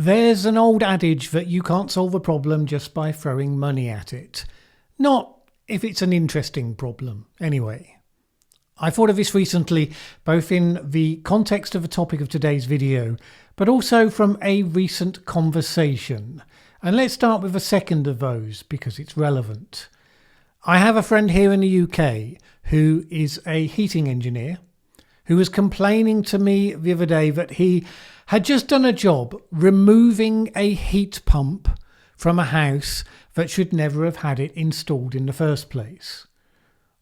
There's an old adage that you can't solve a problem just by throwing money at it. Not if it's an interesting problem, anyway. I thought of this recently, both in the context of the topic of today's video, but also from a recent conversation. And let's start with the second of those because it's relevant. I have a friend here in the UK who is a heating engineer who was complaining to me the other day that he had just done a job removing a heat pump from a house that should never have had it installed in the first place.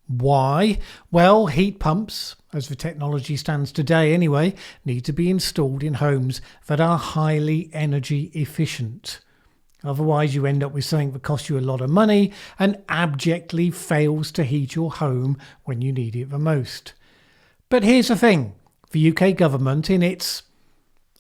Why? Well, heat pumps, as the technology stands today anyway, need to be installed in homes that are highly energy efficient. Otherwise, you end up with something that costs you a lot of money and abjectly fails to heat your home when you need it the most. But here's the thing. The UK government, in its,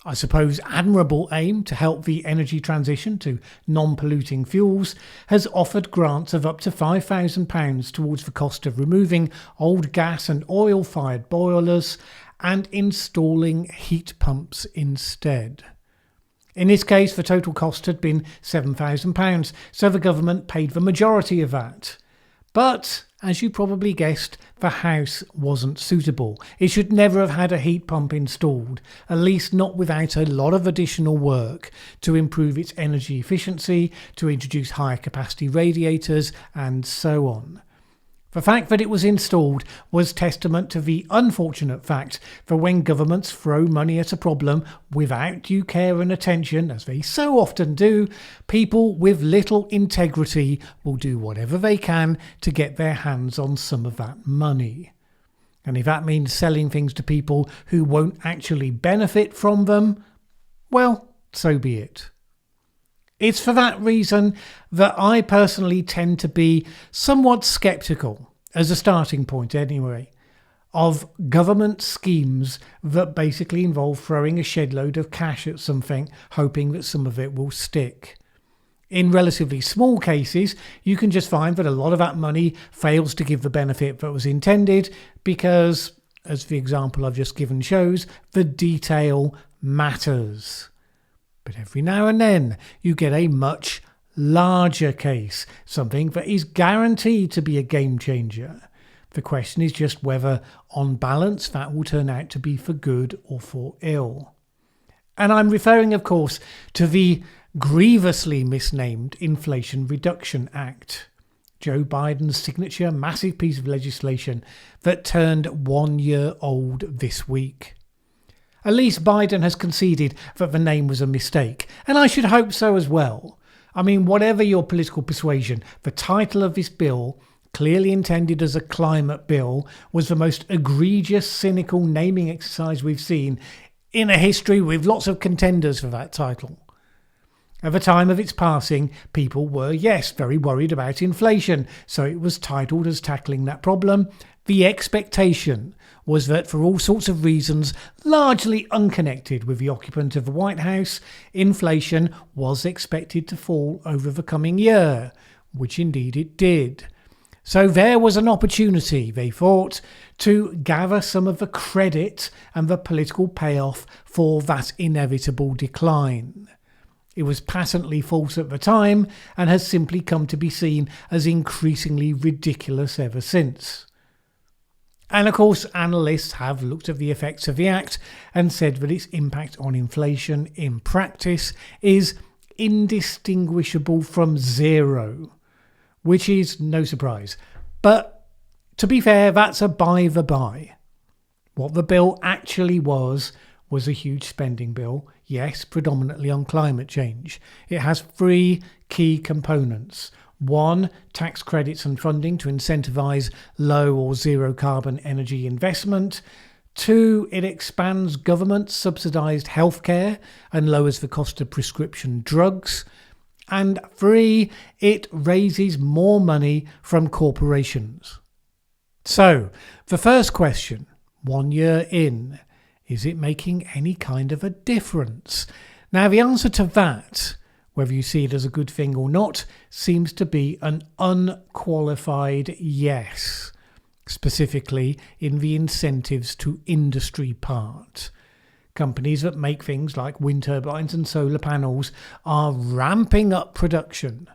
I suppose, admirable aim to help the energy transition to non-polluting fuels, has offered grants of up to £5,000 towards the cost of removing old gas and oil-fired boilers and installing heat pumps instead. In this case, the total cost had been £7,000, so the government paid the majority of that. But, as you probably guessed, the house wasn't suitable. It should never have had a heat pump installed, at least not without a lot of additional work to improve its energy efficiency, to introduce higher capacity radiators, and so on. The fact that it was installed was testament to the unfortunate fact that when governments throw money at a problem without due care and attention, as they so often do, people with little integrity will do whatever they can to get their hands on some of that money. And if that means selling things to people who won't actually benefit from them, well, so be it. It's for that reason that I personally tend to be somewhat sceptical, as a starting point anyway, of government schemes that basically involve throwing a shed load of cash at something, hoping that some of it will stick. In relatively small cases, you can just find that a lot of that money fails to give the benefit that was intended because, as the example I've just given shows, the detail matters. But every now and then you get a much larger case, something that is guaranteed to be a game changer. The question is just whether, on balance, that will turn out to be for good or for ill. And I'm referring, of course, to the grievously misnamed Inflation Reduction Act. Joe Biden's signature massive piece of legislation that turned 1 year old this week. At least Biden has conceded that the name was a mistake, and I should hope so as well. I mean, whatever your political persuasion, the title of this bill, clearly intended as a climate bill, was the most egregious, cynical naming exercise we've seen in a history with lots of contenders for that title. At the time of its passing, people were, yes, very worried about inflation, so it was titled as tackling that problem. The expectation was that for all sorts of reasons, largely unconnected with the occupant of the White House, inflation was expected to fall over the coming year, which indeed it did. So there was an opportunity, they thought, to gather some of the credit and the political payoff for that inevitable decline. It was patently false at the time and has simply come to be seen as increasingly ridiculous ever since. And of course, analysts have looked at the effects of the Act and said that its impact on inflation in practice is indistinguishable from zero, which is no surprise. But to be fair, that's a by the by. What the bill actually was a huge spending bill, yes, predominantly on climate change. It has three key components. 1, tax credits and funding to incentivise low or zero carbon energy investment. 2, it expands government subsidised healthcare and lowers the cost of prescription drugs. And 3, it raises more money from corporations. So, the first question, 1 year in, is it making any kind of a difference? Now, the answer to that, whether you see it as a good thing or not, seems to be an unqualified yes, specifically in the incentives to industry part. companies that make things like wind turbines and solar panels are ramping up production.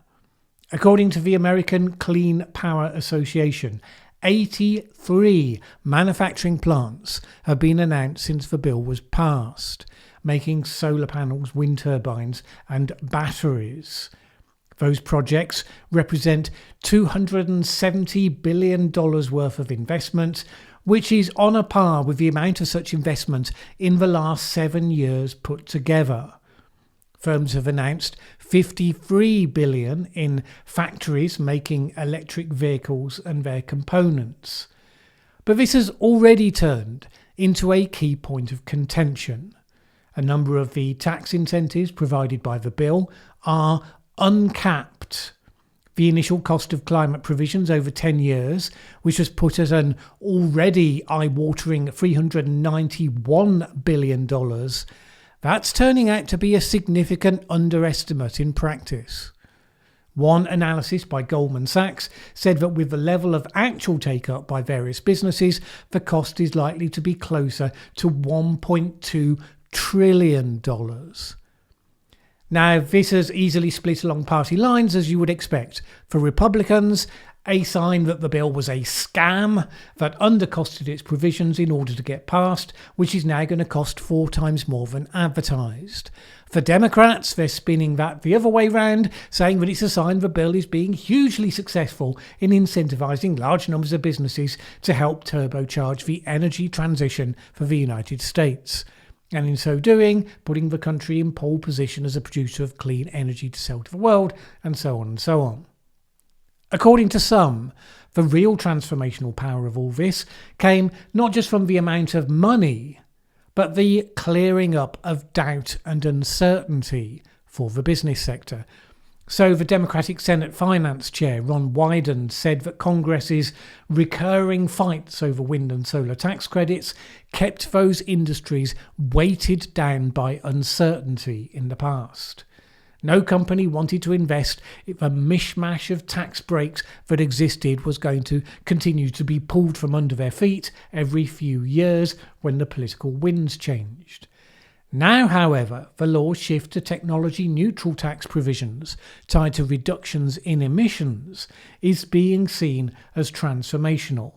According to the American Clean Power Association, 83 manufacturing plants have been announced since the bill was passed, making solar panels, wind turbines and batteries. Those projects represent $270 billion worth of investment, which is on a par with the amount of such investment in the last 7 years put together. Firms have announced $53 billion in factories making electric vehicles and their components. But this has already turned into a key point of contention. A number of the tax incentives provided by the bill are uncapped. The initial cost of climate provisions over 10 years, which was put at an already eye-watering $391 billion, that's turning out to be a significant underestimate in practice. One analysis by Goldman Sachs said that with the level of actual take-up by various businesses, the cost is likely to be closer to $1.2 trillion. Now, this has easily split along party lines, as you would expect. For Republicans, a sign that the bill was a scam that undercosted its provisions in order to get passed, which is now going to cost 4 times more than advertised. For Democrats, they're spinning that the other way round, saying that it's a sign the bill is being hugely successful in incentivising large numbers of businesses to help turbocharge the energy transition for the United States, and in so doing, putting the country in pole position as a producer of clean energy to sell to the world, and so on and so on. According to some, the real transformational power of all this came not just from the amount of money, but the clearing up of doubt and uncertainty for the business sector. So the Democratic Senate Finance Chair, Ron Wyden, said that Congress's recurring fights over wind and solar tax credits kept those industries weighted down by uncertainty in the past. No company wanted to invest if a mishmash of tax breaks that existed was going to continue to be pulled from under their feet every few years when the political winds changed. Now, however, the laws shift to technology-neutral tax provisions tied to reductions in emissions is being seen as transformational.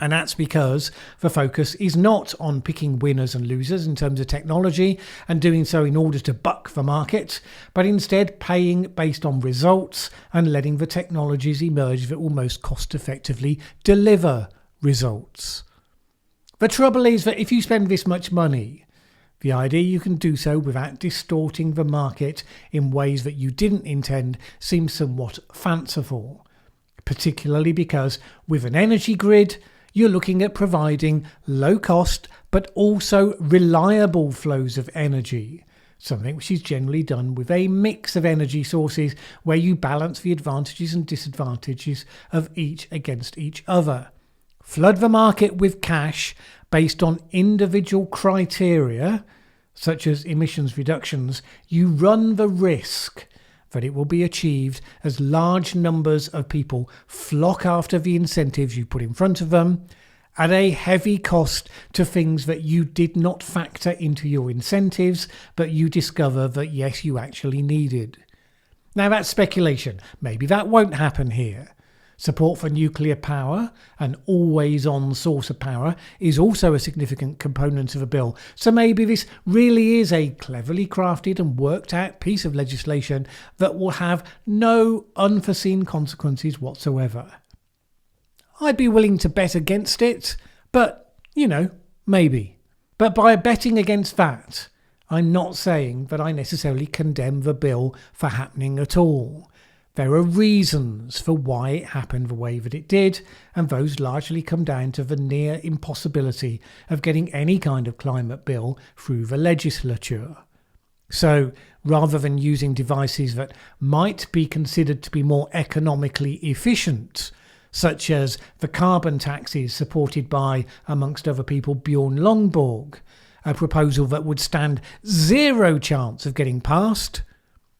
And that's because the focus is not on picking winners and losers in terms of technology and doing so in order to buck the market, but instead paying based on results and letting the technologies emerge that will most cost-effectively deliver results. The trouble is that if you spend this much money, the idea you can do so without distorting the market in ways that you didn't intend seems somewhat fanciful, particularly because with an energy grid, you're looking at providing low cost but also reliable flows of energy, something which is generally done with a mix of energy sources where you balance the advantages and disadvantages of each against each other. Flood the market with cash based on individual criteria, such as emissions reductions, you run the risk that it will be achieved as large numbers of people flock after the incentives you put in front of them at a heavy cost to things that you did not factor into your incentives, but you discover that yes, you actually needed. Now that's speculation. Maybe that won't happen here. Support for nuclear power, an always-on source of power, is also a significant component of a bill. So maybe this really is a cleverly crafted and worked-out piece of legislation that will have no unforeseen consequences whatsoever. I'd be willing to bet against it, but, maybe. But by betting against that, I'm not saying that I necessarily condemn the bill for happening at all. There are reasons for why it happened the way that it did, and those largely come down to the near impossibility of getting any kind of climate bill through the legislature. So, rather than using devices that might be considered to be more economically efficient, such as the carbon taxes supported by, amongst other people, Bjorn Lomborg, a proposal that would stand zero chance of getting passed,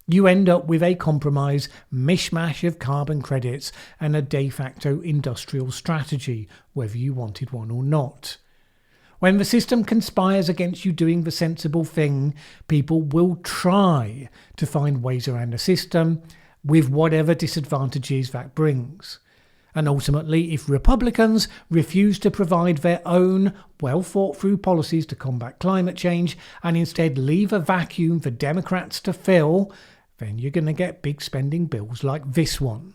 you end up with a compromise mishmash of carbon credits and a de facto industrial strategy, whether you wanted one or not. When the system conspires against you doing the sensible thing, people will try to find ways around the system with whatever disadvantages that brings. And ultimately, if Republicans refuse to provide their own well-thought-through policies to combat climate change and instead leave a vacuum for Democrats to fill, then you're going to get big spending bills like this one.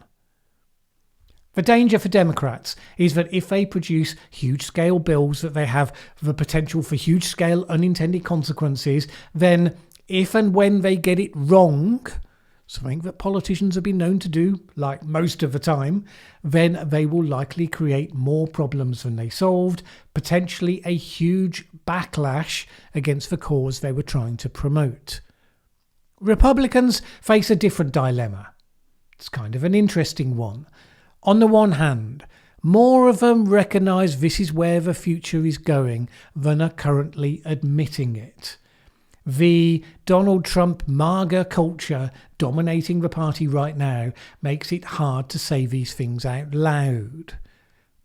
The danger for Democrats is that if they produce huge-scale bills that they have the potential for huge-scale unintended consequences, then if and when they get it wrong, something that politicians have been known to do, like most of the time, then they will likely create more problems than they solved, potentially a huge backlash against the cause they were trying to promote. Republicans face a different dilemma. It's kind of an interesting one. On the one hand, more of them recognise this is where the future is going than are currently admitting it. The Donald Trump MAGA culture dominating the party right now makes it hard to say these things out loud.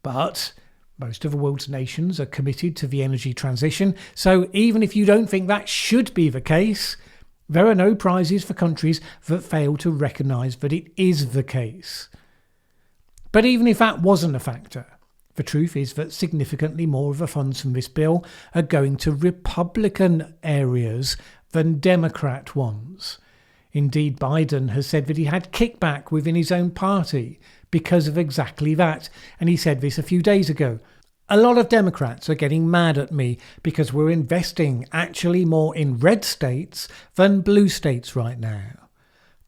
But most of the world's nations are committed to the energy transition, so even if you don't think that should be the case, there are no prizes for countries that fail to recognise that it is the case. But even if that wasn't a factor, the truth is that significantly more of the funds from this bill are going to Republican areas than Democrat ones. Indeed, Biden has said that he had kickback within his own party because of exactly that, and he said this a few days ago. A lot of Democrats are getting mad at me because we're investing actually more in red states than blue states right now.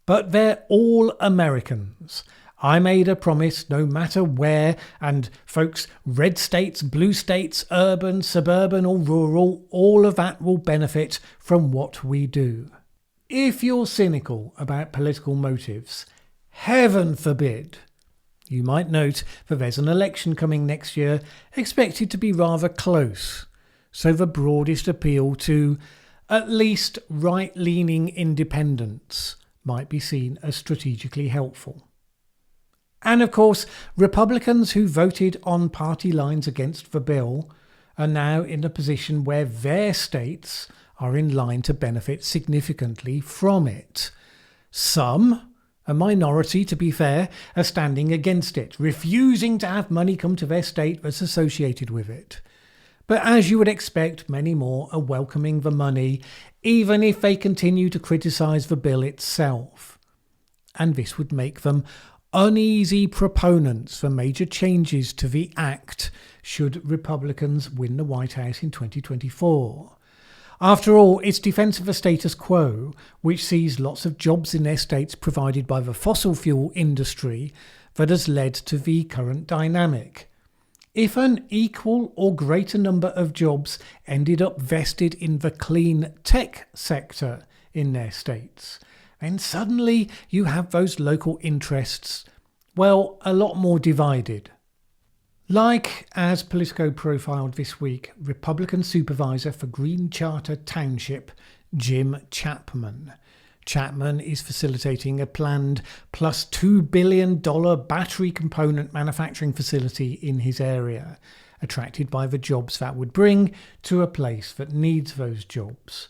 But they're all Americans. I made a promise no matter where, and folks, red states, blue states, urban, suburban or rural, all of that will benefit from what we do. If you're cynical about political motives, heaven forbid, you might note that there's an election coming next year expected to be rather close, so the broadest appeal to at least right-leaning independents might be seen as strategically helpful. And of course, Republicans who voted on party lines against the bill are now in a position where their states are in line to benefit significantly from it. Some, a minority to be fair, are standing against it, refusing to have money come to their state that's associated with it. But as you would expect, many more are welcoming the money, even if they continue to criticise the bill itself. And this would make them uneasy proponents for major changes to the Act should Republicans win the White House in 2024. After all, it's defence of the status quo, which sees lots of jobs in their states provided by the fossil fuel industry, that has led to the current dynamic. If an equal or greater number of jobs ended up vested in the clean tech sector in their states, then suddenly you have those local interests, well, a lot more divided. Like, as Politico profiled this week, Republican supervisor for Green Charter Township, Jim Chapman. Chapman is facilitating a planned plus $2 billion battery component manufacturing facility in his area, attracted by the jobs that would bring to a place that needs those jobs.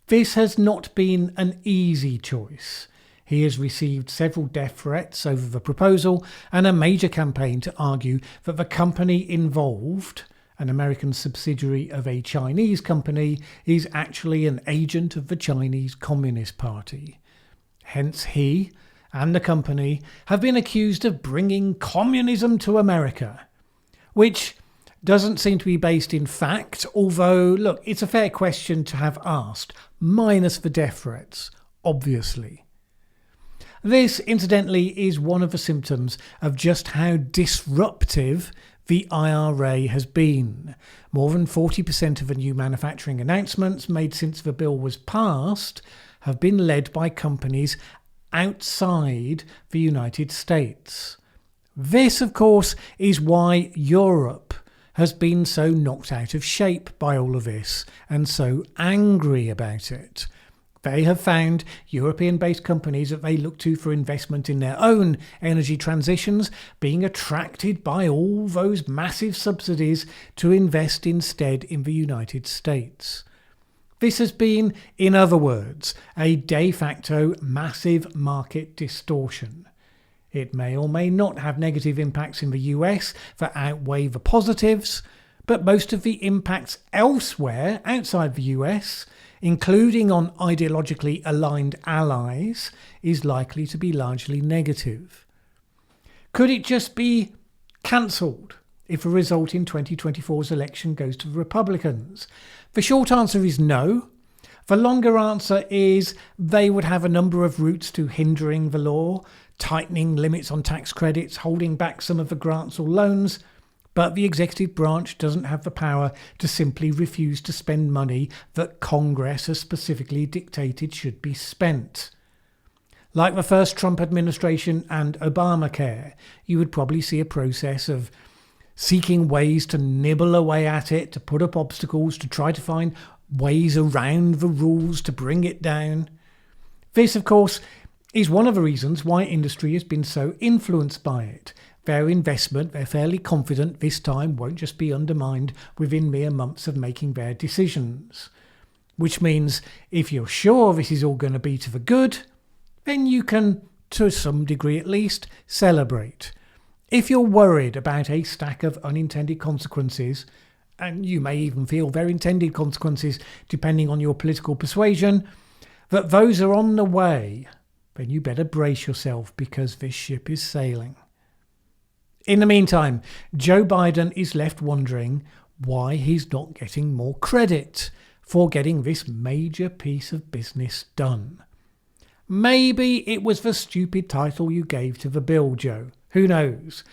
This has not been an easy choice. He has received several death threats over the proposal and a major campaign to argue that the company involved, an American subsidiary of a Chinese company, is actually an agent of the Chinese Communist Party. Hence he and the company have been accused of bringing communism to America, which doesn't seem to be based in fact, although, look, it's a fair question to have asked, minus the death threats, obviously. This, incidentally, is one of the symptoms of just how disruptive the IRA has been. More than 40% of the new manufacturing announcements made since the bill was passed have been led by companies outside the United States. This, of course, is why Europe has been so knocked out of shape by all of this and so angry about it. they have found European-based companies that they look to for investment in their own energy transitions being attracted by all those massive subsidies to invest instead in the United States. This has been, in other words, a de facto massive market distortion. It may or may not have negative impacts in the US that outweigh the positives, but most of the impacts elsewhere outside the US, including on ideologically aligned allies, is likely to be largely negative. Could it just be cancelled if a result in 2024's election goes to the Republicans? The short answer is no. The longer answer is they would have a number of routes to hindering the law, tightening limits on tax credits, holding back some of the grants or loans, but the executive branch doesn't have the power to simply refuse to spend money that Congress has specifically dictated should be spent. Like the first Trump administration and Obamacare, you would probably see a process of seeking ways to nibble away at it, to put up obstacles, to try to find ways around the rules to bring it down. This, of course, is one of the reasons why industry has been so influenced by it. Their investment, they're fairly confident this time, won't just be undermined within mere months of making their decisions. Which means if you're sure this is all going to be to the good, then you can, to some degree at least, celebrate. If you're worried about a stack of unintended consequences, and you may even feel their intended consequences depending on your political persuasion, that those are on the way, then you better brace yourself because this ship is sailing. In the meantime, Joe Biden is left wondering why he's not getting more credit for getting this major piece of business done. Maybe it was the stupid title you gave to the bill, Joe. Who knows?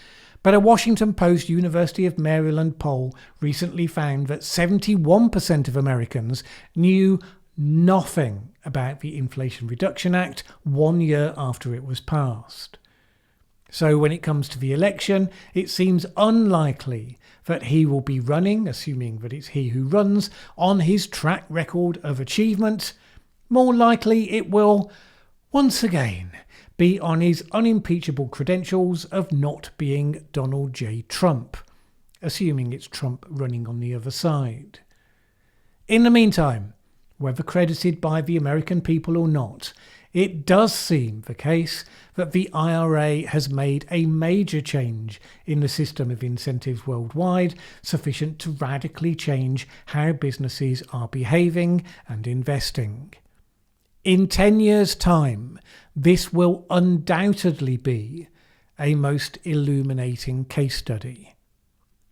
But a Washington Post University of Maryland poll recently found that 71% of Americans knew nothing about the Inflation Reduction Act 1 year after it was passed. So when it comes to the election, it seems unlikely that he will be running, assuming that it's he who runs, on his track record of achievement. More likely it will, once again, be on his unimpeachable credentials of not being Donald J. Trump, assuming it's Trump running on the other side. In the meantime, whether credited by the American people or not, it does seem the case that the IRA has made a major change in the system of incentives worldwide, sufficient to radically change how businesses are behaving and investing. In 10 years' time, this will undoubtedly be a most illuminating case study.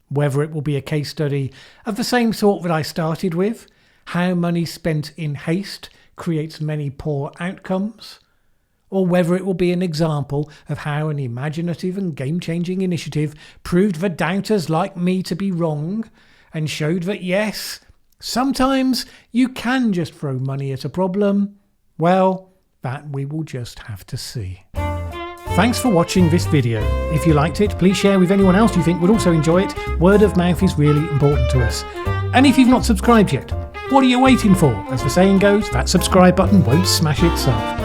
Whether it will be a case study of the same sort that I started with, how money spent in haste creates many poor outcomes, or whether it will be an example of how an imaginative and game-changing initiative proved the doubters like me to be wrong and showed that yes, sometimes you can just throw money at a problem, well, that we will just have to see. Thanks for watching this video. If you liked it, please share with anyone else you think would also enjoy it. Word of mouth is really important to us. And if you've not subscribed yet, what are you waiting for? As the saying goes, that subscribe button won't smash itself.